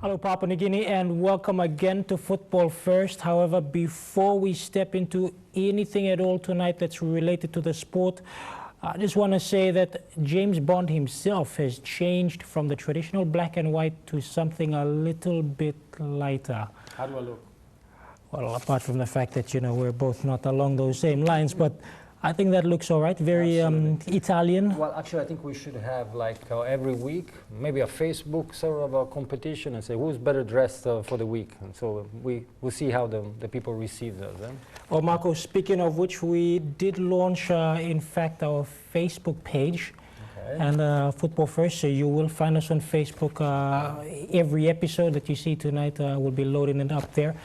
Hello Papua New Guinea and welcome again to Football First. However, before we step into anything at all tonight that's related to the sport, I just want to say that James Bond himself has changed from the traditional black and white to something a little bit lighter. How do I look? Well, apart from the fact that, we're both not along those same lines, but I think that looks all right, very Italian. Well, actually, I think we should have every week, maybe a Facebook sort of a competition and say who's better dressed for the week. And so we'll see how the people receive those. Well, Marco, speaking of which, we did launch, in fact, our Facebook page. And Football First, so you will find us on Facebook. Every episode that you see tonight will be loading it up there.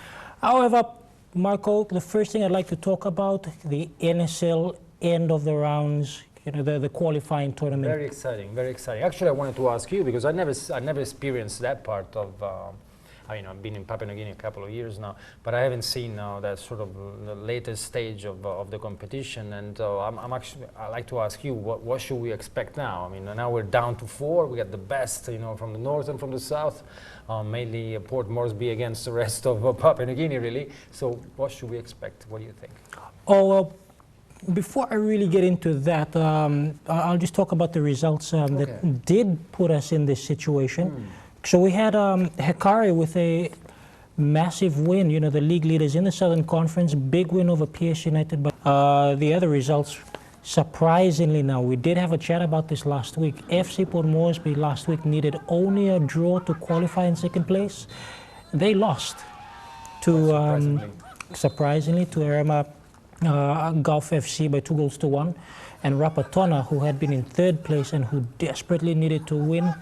However, Marco, the first thing I'd like to talk about, the NSL end of the rounds, the qualifying tournament. Very exciting, very exciting. Actually, I wanted to ask you, because I never experienced that part of, I've been in Papua New Guinea a couple of years now, but I haven't seen that sort of the latest stage of the competition. And I'd like to ask you, what should we expect now? I mean, now we're down to 4. We got the best, from the north and from the south. Mainly Port Moresby against the rest of Papua New Guinea, really. So what should we expect? What do you think? Oh, well, before I really get into that, I'll just talk about the results that did put us in this situation. So we had Kakaraya with a massive win, the league leaders in the Southern Conference, big win over PS United. But the other results, surprisingly now, we did have a chat about this last week. FC Port Moresby last week needed only a draw to qualify in second place. They lost to, surprisingly, to Irema Gulf FC by 2-1. And Rapatona, who had been in third place and who desperately needed to win,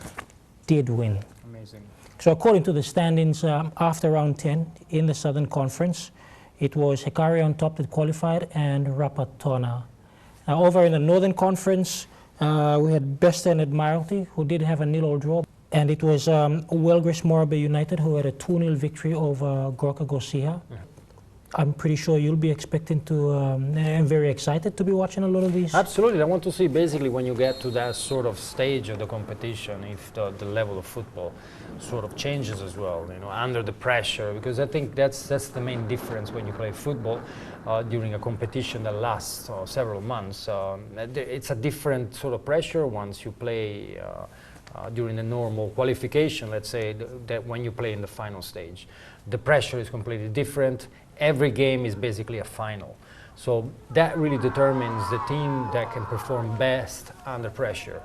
did win. Amazing. So according to the standings, after round 10 in the Southern Conference, it was Kakaraya on top that qualified and Rapatona. Now, over in the Northern Conference, we had Besta and Admiralty, who did have a 0-0 draw. And it was Welgris Morabe United, who had a 2-0 victory over Gorka Gosia. I'm pretty sure you'll be expecting to, and very excited to be watching a lot of these. Absolutely. I want to see basically when you get to that sort of stage of the competition, if the level of football sort of changes as well, under the pressure, because I think that's the main difference when you play football during a competition that lasts several months. It's a different sort of pressure once you play during the normal qualification, let's say, that when you play in the final stage. The pressure is completely different. Every game is basically a final. So that really determines the team that can perform best under pressure.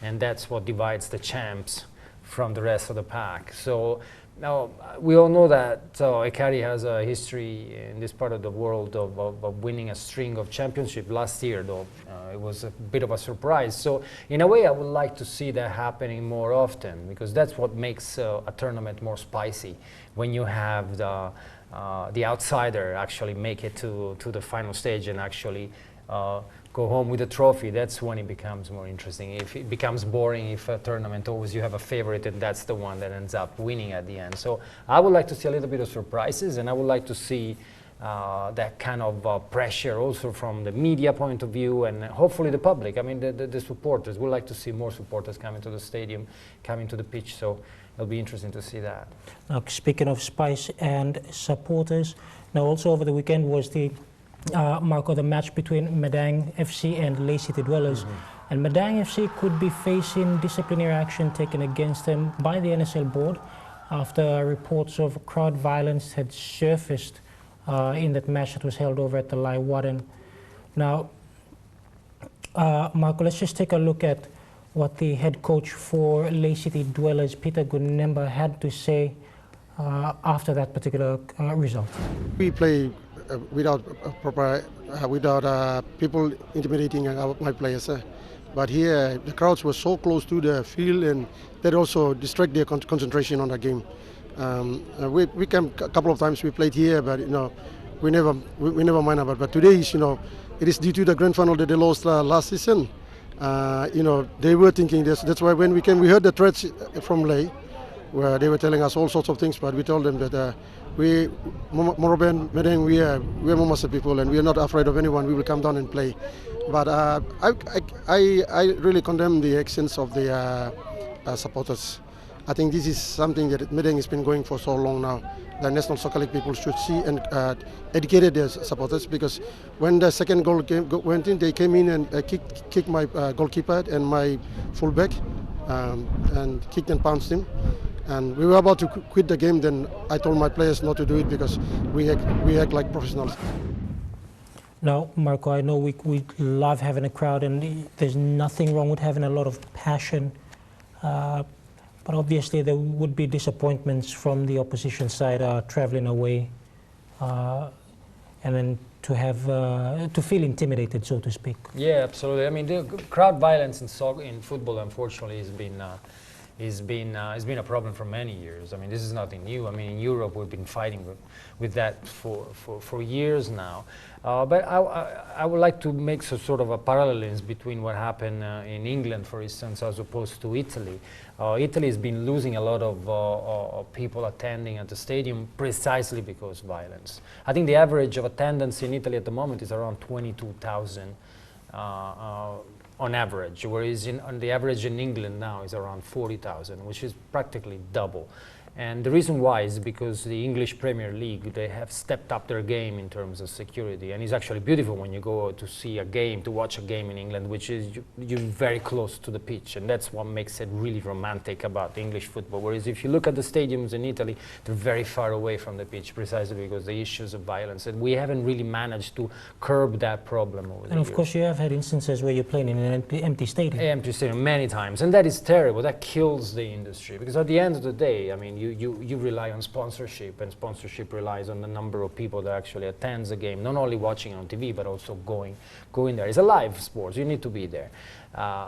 And that's what divides the champs from the rest of the pack. So now we all know that Ekari has a history in this part of the world of winning a string of championships. Last year, though, it was a bit of a surprise. So in a way, I would like to see that happening more often, because that's what makes a tournament more spicy, when you have the outsider actually make it to the final stage and actually go home with a trophy. That's when it becomes more interesting. If it becomes boring, if a tournament always you have a favorite and that's the one that ends up winning at the end. So I would like to see a little bit of surprises, and I would like to see that kind of pressure also from the media point of view, and hopefully the public. I mean, the supporters. We'd like to see more supporters coming to the stadium, coming to the pitch. So it'll be interesting to see that. Now, speaking of spice and supporters, now also over the weekend was the Marco, the match between Madang FC and Lay City Dwellers. And Madang FC could be facing disciplinary action taken against them by the NSL Board after reports of crowd violence had surfaced in that match that was held over at the Lai Warden. Now, Marco, let's just take a look at what the head coach for Lay City Dwellers, Peter Gunemba, had to say after that particular result. We play without people intimidating my players. But here, the crowds were so close to the field, and that also distract their concentration on the game. We came a couple of times. We played here, but we never mind about. But today, it is due to the grand final that they lost last season. They were thinking this. That's why when we came, we heard the threats from Lay, where they were telling us all sorts of things. But we told them that we, Moroben, Medeng, we are Momasa people, and we are not afraid of anyone. We will come down and play. But I really condemn the actions of the supporters. I think this is something that Madang has been going for so long now. The National Soccer League people should see and educated their supporters, because when the second goal went in, they came in and kicked my goalkeeper and my fullback and kicked and pounced him. And we were about to quit the game. Then I told my players not to do it because we act like professionals. Now, Marco, I know we love having a crowd, and there's nothing wrong with having a lot of passion. But obviously there would be disappointments from the opposition side traveling away, and then to have to feel intimidated, so to speak. Yeah, absolutely. I mean, the crowd violence in football, unfortunately, has been a problem for many years. I mean, this is nothing new. I mean, in Europe, we've been fighting with that for years now. But I would like to make sort of a parallels between what happened in England, for instance, as opposed to Italy. Italy has been losing a lot of people attending at the stadium precisely because of violence. I think the average of attendance in Italy at the moment is around 22,000 on average, whereas on the average in England now is around 40,000, which is practically double. And the reason why is because the English Premier League, they have stepped up their game in terms of security. And it's actually beautiful when you go to see a game, to watch a game in England, which is you're very close to the pitch. And that's what makes it really romantic about English football. Whereas if you look at the stadiums in Italy, they're very far away from the pitch, precisely because the issues of violence. And we haven't really managed to curb that problem over the years. And of course you have had instances where you're playing in an empty stadium. Empty stadium many times. And that is terrible. That kills the industry. Because at the end of the day, I mean, you rely on sponsorship, and sponsorship relies on the number of people that actually attends the game, not only watching on TV, but also going there. It's a live sport, you need to be there.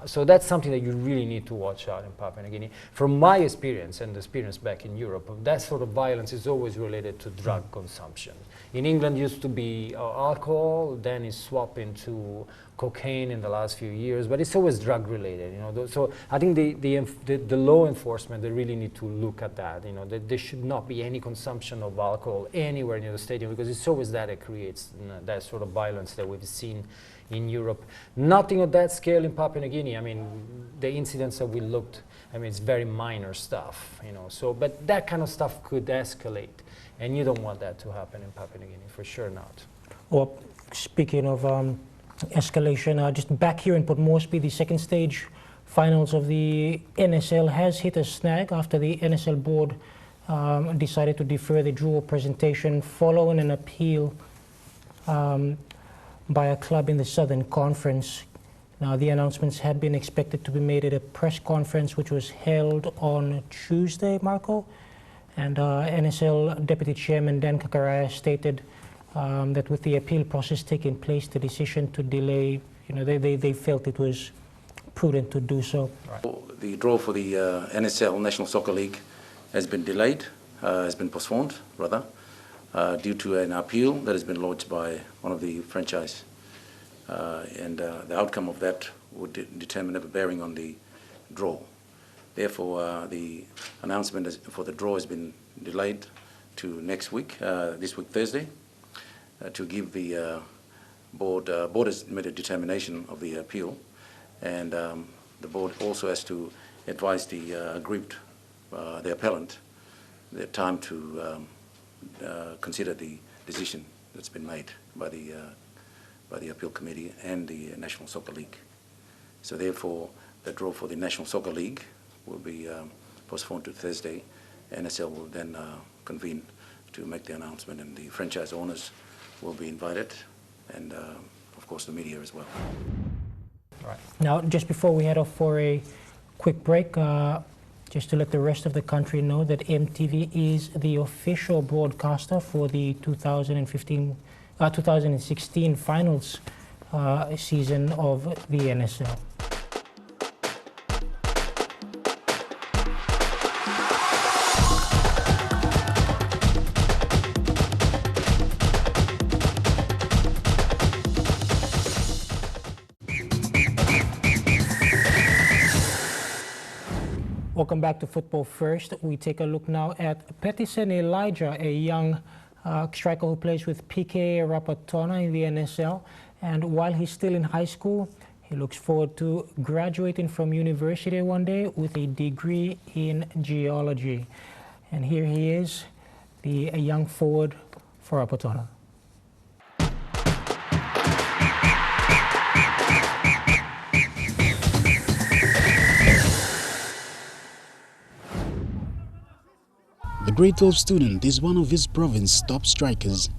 So that's something that you really need to watch out in Papua New Guinea. From my experience and experience back in Europe, that sort of violence is always related to drug consumption. In England used to be alcohol, then it swapped into cocaine in the last few years, but it's always drug related, you know. So I think the law enforcement, they really need to look at that, you know, that there should not be any consumption of alcohol anywhere near the stadium, because it's always that it creates that sort of violence that we've seen in Europe. Nothing of that scale in Papua New Guinea. I mean, the incidents that we looked, I mean, it's very minor stuff, you know. So, but that kind of stuff could escalate, and you don't want that to happen in Papua New Guinea, for sure not. Well, speaking of escalation, just back here in Port Moresby, the second stage finals of the NSL has hit a snag after the NSL Board decided to defer the draw presentation following an appeal by a club in the Southern Conference. Now, the announcements had been expected to be made at a press conference which was held on Tuesday, Marco, and NSL Deputy Chairman Dan Kakaraya stated that with the appeal process taking place, the decision to delay, you know, they felt it was prudent to do so. Right. The draw for the NSL National Soccer League has been delayed, has been postponed, rather, due to an appeal that has been lodged by one of the franchise. And the outcome of that would determine a bearing on the draw. Therefore, the announcement for the draw has been delayed to next week, this week Thursday, to give the board has made a determination of the appeal, and the board also has to advise the aggrieved, the appellant, the time to consider the decision that's been made by the appeal committee and the National Soccer League. So therefore, the draw for the National Soccer League will be postponed to Thursday. NSL will then convene to make the announcement, and the franchise owners will be invited, and of course the media as well. Right. Now, just before we head off for a quick break, just to let the rest of the country know that EMTV is the official broadcaster for the 2016 finals season of the NSL. Welcome back to Football First. We take a look now at Pettyshen Elijah, a young striker who plays with PKA Rapatona in the NSL. And while he's still in high school, He looks forward to graduating from university one day with a degree in geology. And here he is, the young forward for Rapatona. The grade 12 student is one of his province's top strikers,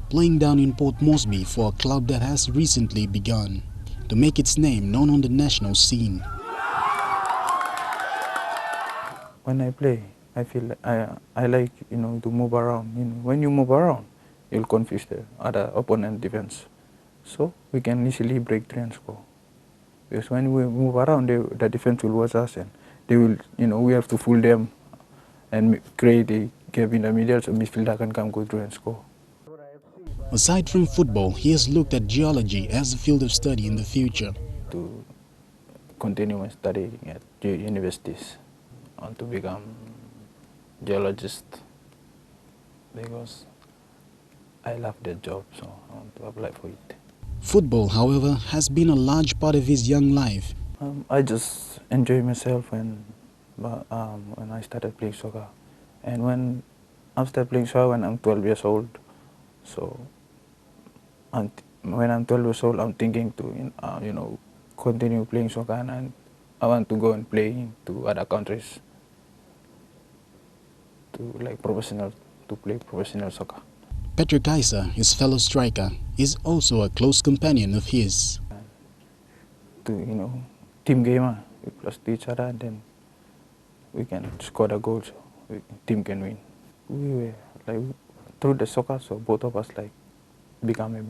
playing down in Port Moresby for a club that has recently begun to make its name known on the national scene. When I play, I feel like I like to move around. When you move around, you'll confuse the other opponent defense, so we can easily break through and score. Because when we move around, the defense will watch us, and they will, we have to fool them and create a gap in the middle so midfielder can come go through and score. Aside from football, he has looked at geology as a field of study in the future. To continue my studying at universities, I want to become geologist because I love the job, so I want to apply for it. Football, however, has been a large part of his young life. I just enjoy myself when I started playing soccer, and when I started playing soccer when I'm 12 years old. So when I'm 12 years old, I'm thinking to continue playing soccer, and I want to go and play to other countries to play professional soccer. Patrick Isa, his fellow striker, is also a close companion of his. To team game, we plus to each other, and then we can score the goals, so team can win. We were through the soccer, so both of us become a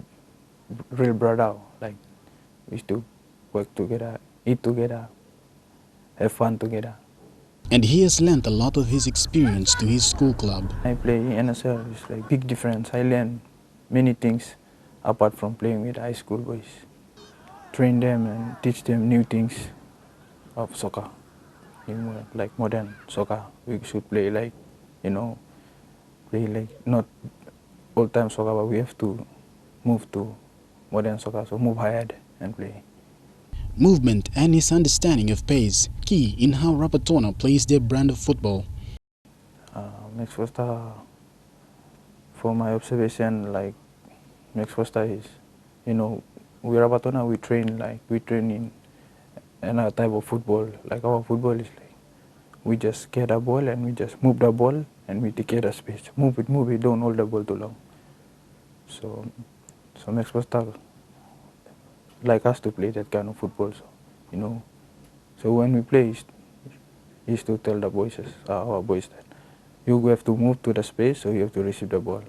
real brother. We used to work together, eat together, have fun together. And he has lent a lot of his experience to his school club. I play in NSL, it's big difference. I learn many things apart from playing with high school boys. Train them and teach them new things of soccer. Like modern soccer, we should play not old-time soccer, but we have to move to modern soccer, so move ahead and play. Movement and his understanding of pace, key in how Rapatona plays their brand of football. Next first, for my observation, next first is, we Rapatona, we train in another type of football. Our football is we just get the ball and we just move the ball and we take the space. Move it, don't hold the ball too long. So next first like us to play that kind of football, So when we play, he used to tell the boys, our boys, that you have to move to the space, so you have to receive the ball.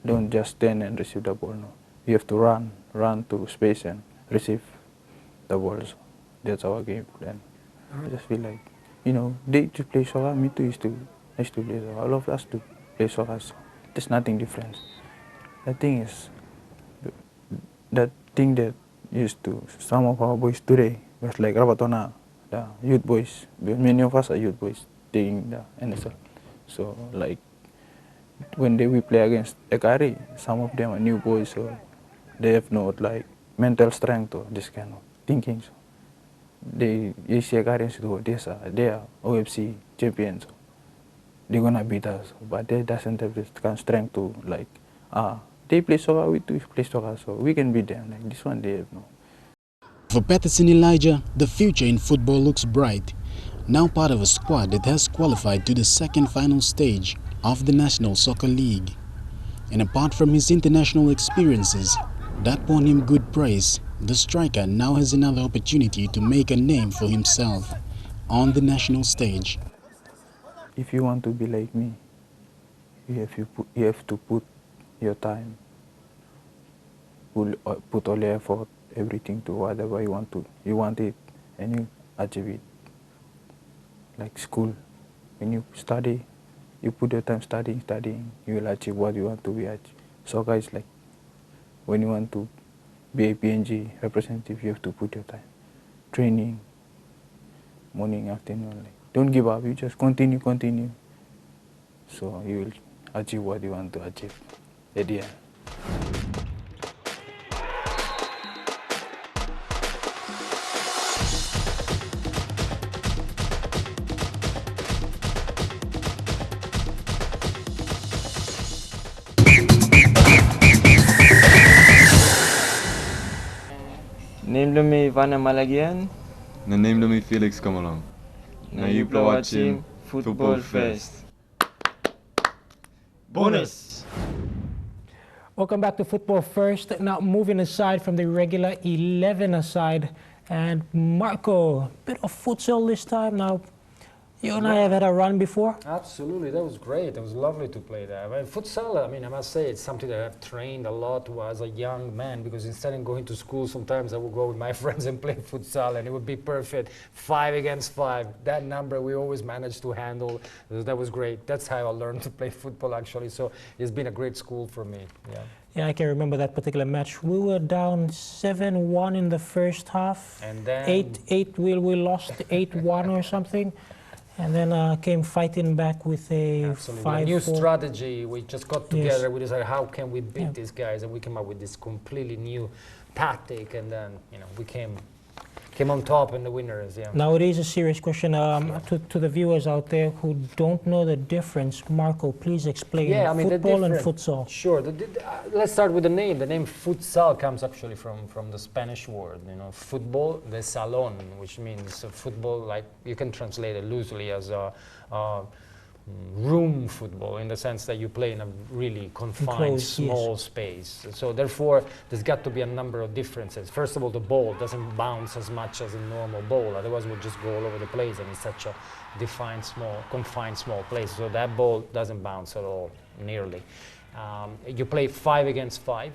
Don't just stand and receive the ball, no. You have to run to space and receive the ball. So that's our game plan. I just feel like, they used to play soccer, me too used to play soccer. All of us to play soccer, so there's nothing different. The thing is, that thing that used to some of our boys today was like Rapatona, the youth boys. Many of us are youth boys taking the NSL. So when we play against Kakaraya, some of them are new boys, so they have no mental strength or this kind of thinking. So they see Kakarayans do this, they are OFC champions. So they're gonna beat us, but they doesn't have this kind of strength to they play soccer, we too play soccer, so we can beat them. This one they have no. For Pettyshen Elijah, the future in football looks bright. Now part of a squad that has qualified to the second final stage of the National Soccer League. And apart from his international experiences that won him good praise, the striker now has another opportunity to make a name for himself on the national stage. If you want to be like me, you have to put your time, put all your effort, everything to whatever you want it, and you achieve it. Like school, when you study, you put your time studying, you will achieve what you want to be achieved. Soccer is like, when you want to be a PNG representative, you have to put your time. Training, morning, afternoon, don't give up, you just continue. So you will achieve what you want to achieve at the end. Neem me Ivana Malagian. Na neem me Felix come along. Na you play watching Football Fest. Bonus! Welcome back to Football First. Now moving aside from the regular 11 aside, and Marco, bit of futsal this time. Now, you and I have had a run before. Absolutely, that was great. It was lovely to play that. Futsal, I mean, I must say, it's something that I've trained a lot as a young man, because instead of going to school, sometimes I would go with my friends and play futsal, and it would be perfect, 5 against 5. That number we always managed to handle. That was great. That's how I learned to play football, actually. So it's been a great school for me. Yeah. Yeah, I can remember that particular match. We were down 7-1 in the first half. And then 8-8, we lost 8-1 or something. And then came fighting back with a 5-4. New strategy. We just got together. Yes. We decided, how can we beat these guys? And we came up with this completely new tactic. And then, we came on top and the winners. Yeah. Now it is a serious question to the viewers out there who don't know the difference. Marco, please explain football and futsal. Sure. Let's start with the name. The name futsal comes actually from the Spanish word. Football, the salon, which means football. Like you can translate it loosely as a room football, in the sense that you play in a really confined, small space. So therefore, there's got to be a number of differences. First of all, the ball doesn't bounce as much as a normal ball. Otherwise, we'll just go all over the place, and it's such a confined, small place. So that ball doesn't bounce at all, nearly. You play 5 against 5.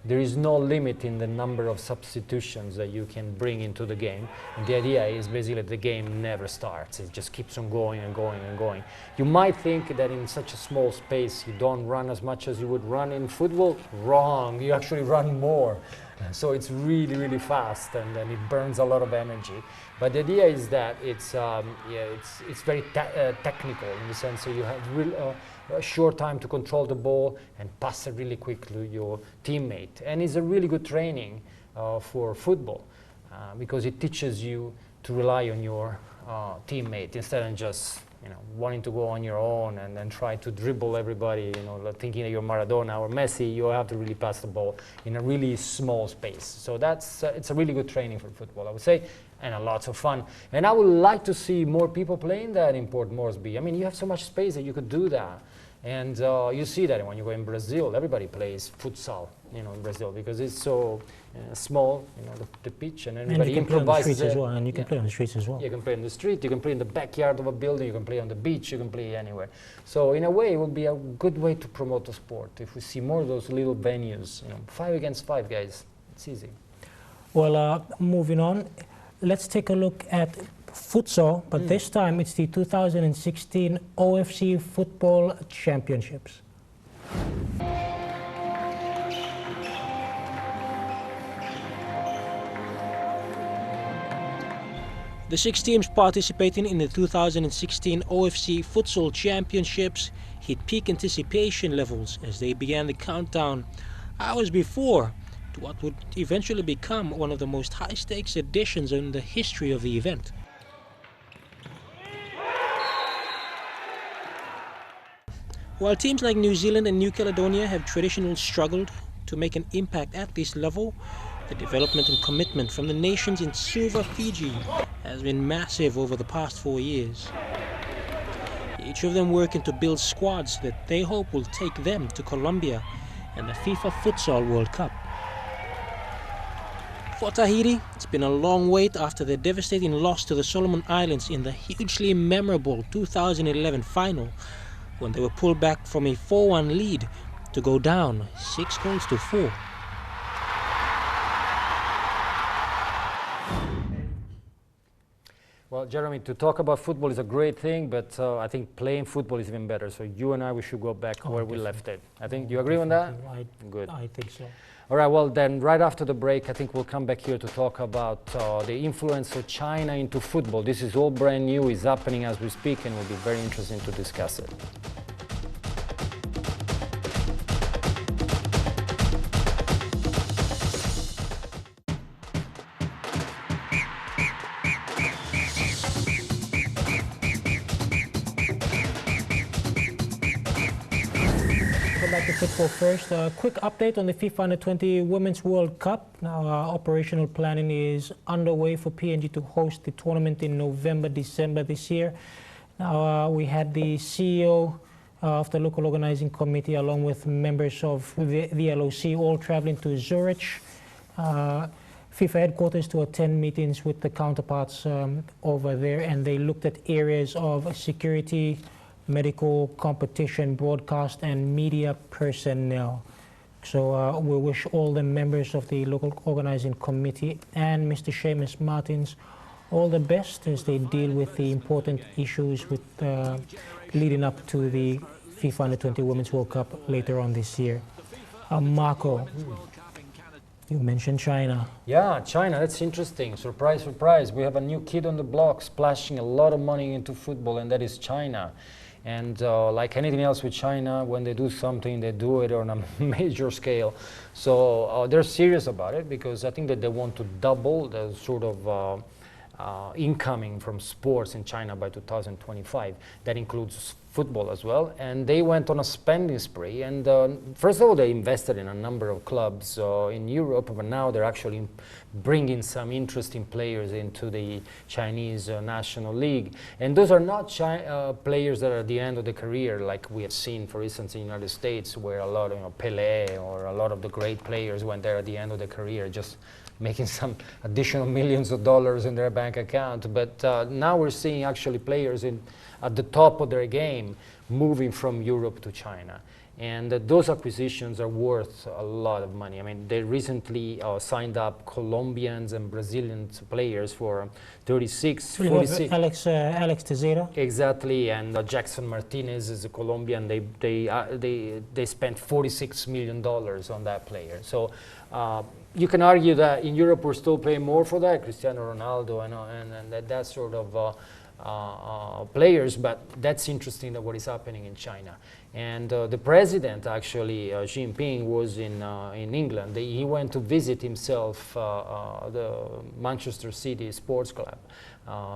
There is no limit in the number of substitutions that you can bring into the game. And the idea is basically the game never starts. It just keeps on going and going and going. You might think that in such a small space you don't run as much as you would run in football. Wrong. You actually run more. So it's really, really fast, and then it burns a lot of energy. But the idea is that it's very technical, in the sense that you have a short time to control the ball and pass it really quickly to your teammate. And it's a really good training for football, because it teaches you to rely on your teammate instead of just wanting to go on your own and then try to dribble everybody, like thinking that you're Maradona or Messi. You have to really pass the ball in a really small space. So it's a really good training for football, I would say, and a lot of fun. And I would like to see more people playing that in Port Moresby. I mean, you have so much space that you could do that. And you see that when you go in Brazil, everybody plays futsal, in Brazil, because it's so small, the pitch, and everybody improvises. And you can play on the streets as well. You can play on the street, you can play in the backyard of a building, you can play on the beach, you can play anywhere. So in a way, it would be a good way to promote the sport if we see more of those little venues. 5 against 5, guys. It's easy. Well, moving on, let's take a look at futsal, but this time it's the 2016 OFC Football Championships. The 6 teams participating in the 2016 OFC Futsal Championships hit peak anticipation levels as they began the countdown hours before to what would eventually become one of the most high-stakes editions in the history of the event. While teams like New Zealand and New Caledonia have traditionally struggled to make an impact at this level, the development and commitment from the nations in Suva, Fiji has been massive over the past 4 years. Each of them working to build squads that they hope will take them to Colombia and the FIFA Futsal World Cup. For Tahiti, it's been a long wait after their devastating loss to the Solomon Islands in the hugely memorable 2011 final, when they were pulled back from a 4-1 lead to go down 6-4. Well, Jeremy, to talk about football is a great thing, but I think playing football is even better. So you and we should go back where we left it. I think, do you agree on that? Good. I think so. All right, well then, right after the break, I think we'll come back here to talk about the influence of China into football. This is all brand new, it's happening as we speak, and will be very interesting to discuss it. back to Football First. A quick update on the FIFA Under-20 Women's World Cup. Now, operational planning is underway for PNG to host the tournament in November, December this year. Now, we had the CEO of the local organizing committee along with members of the LOC all traveling to Zurich, FIFA headquarters, to attend meetings with the counterparts over there, and they looked at areas of security, medical, competition, broadcast, and media personnel. So we wish all the members of the local organizing committee and Mr. Seamus Martins all the best as they deal with the important issues with leading up to the FIFA Under-20 Women's World Cup later on this year. Marco, you mentioned China. Yeah, China, that's interesting. Surprise, surprise. We have a new kid on the block splashing a lot of money into football, and that is China. And like anything else with China, when they do something, they do it on a major scale. So they're serious about it because I think that they want to double the sort of incoming from sports in China by 2025. That includes football as well. And they went on a spending spree. And first of all, they invested in a number of clubs in Europe, but now they're actually bringing some interesting players into the Chinese National League. And those are not players that are at the end of the career, like we have seen, for instance, in the United States, where a lot of Pelé or a lot of the great players when they're at the end of the career, just making some additional millions of dollars in their bank account. But now we're seeing actually players at the top of their game moving from Europe to China. And those acquisitions are worth a lot of money. I mean, they recently signed up Colombians and Brazilian players for 46. Alex Teixeira. Exactly, and Jackson Martinez is a Colombian. They spent $46 million on that player. So you can argue that in Europe we're still paying more for that, Cristiano Ronaldo and that sort of players, but that's interesting that what is happening in China. And the president, actually, Xi Jinping, was in England. He went to visit himself the Manchester City Sports Club.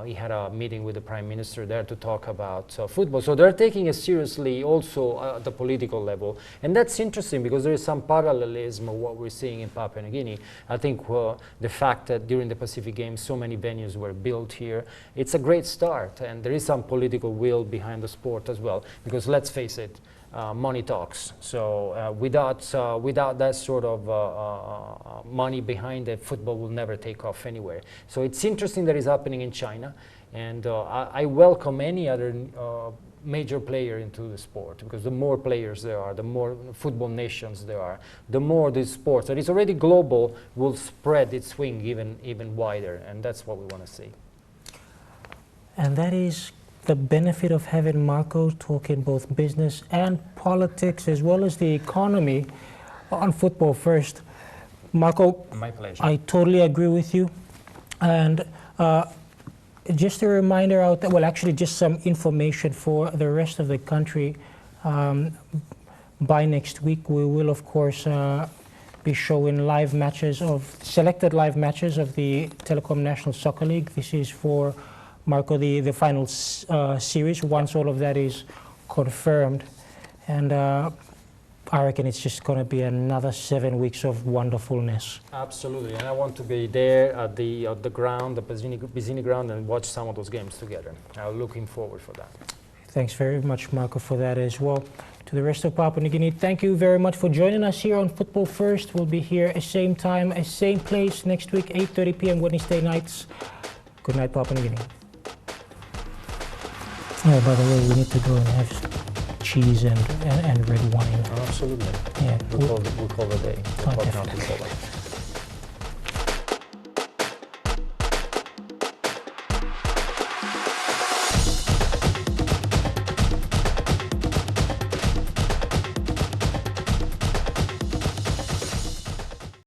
He had a meeting with the Prime Minister there to talk about football. So they're taking it seriously also at the political level. And that's interesting because there is some parallelism of what we're seeing in Papua New Guinea. I think the fact that during the Pacific Games so many venues were built here, it's a great start. And there is some political will behind the sport as well. Because let's face it, money talks. So without that sort of money behind it, football will never take off anywhere. So it's interesting that it's happening in China, and I welcome any other major player into the sport, because the more players there are, the more football nations there are, the more this sport that is already global will spread its wing even wider, and that's what we want to see. And that is the benefit of having Marco talking both business and politics as well as the economy on Football First. Marco, my pleasure. I totally agree with you. And just a reminder out there, well, actually just some information for the rest of the country. By next week, we will, of course, be showing selected live matches of the Telikom National Soccer League. This is for Marco, the final series, once all of that is confirmed. And I reckon it's just going to be another 7 weeks of wonderfulness. Absolutely, and I want to be there at the ground, the Pizzini ground, and watch some of those games together. I'm looking forward for that. Thanks very much, Marco, for that as well. To the rest of Papua New Guinea, thank you very much for joining us here on Football First. We'll be here at same time, same place next week, 8:30 p.m. Wednesday nights. Good night, Papua New Guinea. Oh, by the way, we need to go and have cheese and red wine. Absolutely. Yeah. We'll call the day. Oh, definitely.